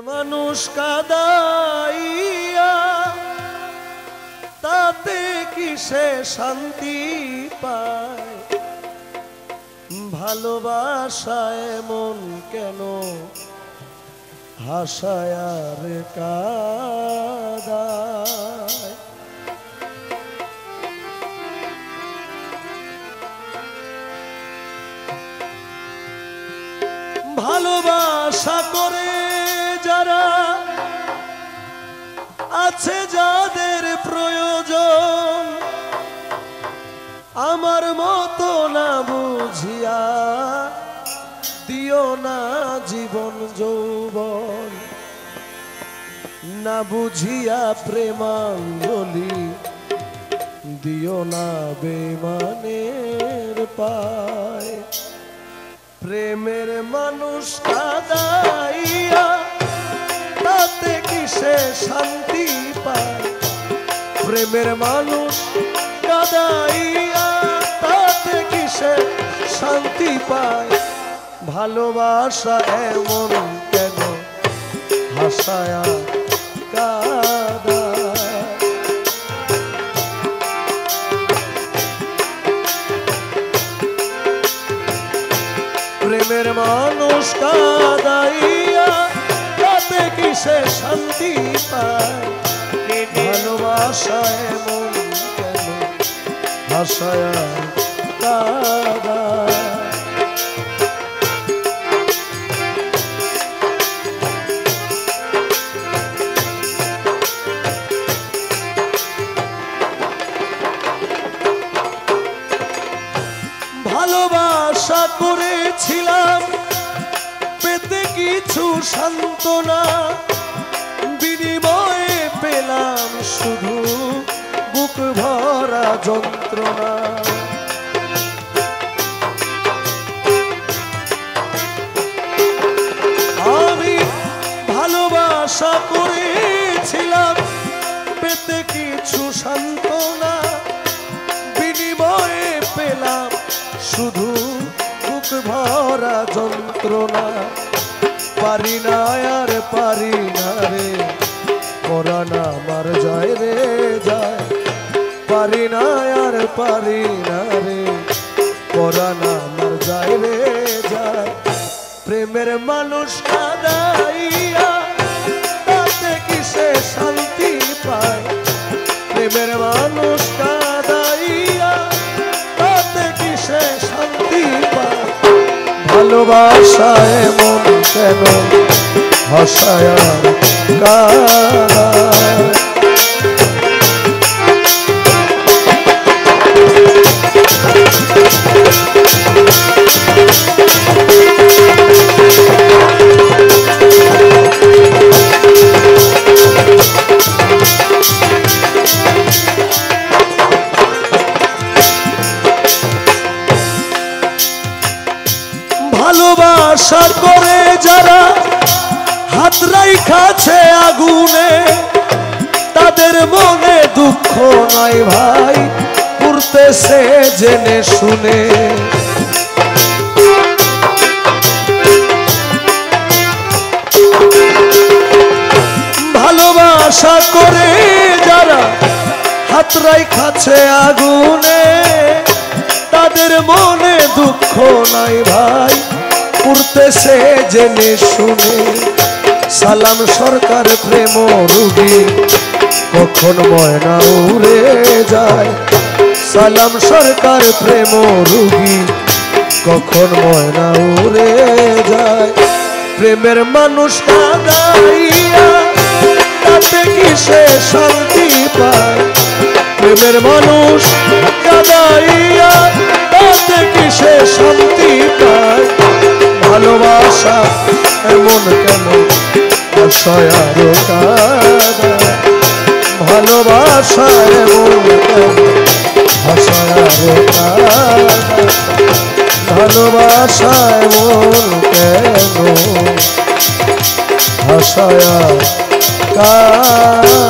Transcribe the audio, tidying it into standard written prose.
মানুষ কাদাইয়া তাতে কিসে শান্তি পায়, ভালোবাসায় মন কেন হাসায় আর কাদায়। ভালোবাসা করে যারা আছে যাদের প্রয়োজন, আমার মতো না বুঝিয়া দিও না জীবন যৌবন, না বুঝিয়া প্রেমাঞ্জলি দিও না বেমানের পায়। প্রেমের মানুষ কাদাইয়া তাতে কিসে শান্তি পায়, প্রেমের মানুষ কাদাইয়া তাতে কিসে শান্তি পায়। ভালোবাসা এমন কেন হাসায়া কাদায়। প্রেমের মানুষ কাদাইয়া তাতে কিসে শান্তি পায়, ভালোবাসা এমন কেন হাসায়া কাদায়। ভালোবাসা করেছিলাম পেতে কিছু সান্ত্বনা, বিনিময়ে পেলাম শুধু বুক ভরা যন্ত্রণা। আমি ভালোবাসা করেছিলাম পেতে কিছু সান্ত্বনা, বিনিময়ে পেলাম শুধু বুক ভরা যন্ত্রণা। পারি না আর পারি না রে পরাণ আমার যায় রে যায়, পারি না আর পারি না রে পরাণ আমার যায় রে যায়। প্রেমের মানুষ কাদাইয়া তাতে কিসে শান্তি পায়, প্রেমের মানুষ কাদাইয়া তাতে কিসে শান্তি পায়। ভালোবাসা এমন কেন হাসায় কাদায়। ভালোবাসা করে যারা হাত রাইখাছে আগুনে, তাদের মনে দুঃখ নাই ভাই পুড়তেছে জেনে শুনে। ভালোবাসা করে যারা হাত রাইখাছে আগুনে, তাদের মনে দুঃখ নাই ভাই পুড়তেছে জেনে শুনে। সালাম সরকার প্রেম রুগী কখন ময়না উড়ে যায়, সালাম সরকার প্রেম রুগী কখন ময়না উড়ে যায়। প্রেমের মানুষ কাদাইয়া তাতে কিসে শান্তি পায়, প্রেমের মানুষ কাদাইয়া তাতে কিসে শান্তি পায়। ভালোবাসা এমন কেন হাসায় আর কাদায়, ভালোবাসা এমন কেন হাসায় আর কাদায়। ভালোবাসা এমন কেন হাসায় কাদায়।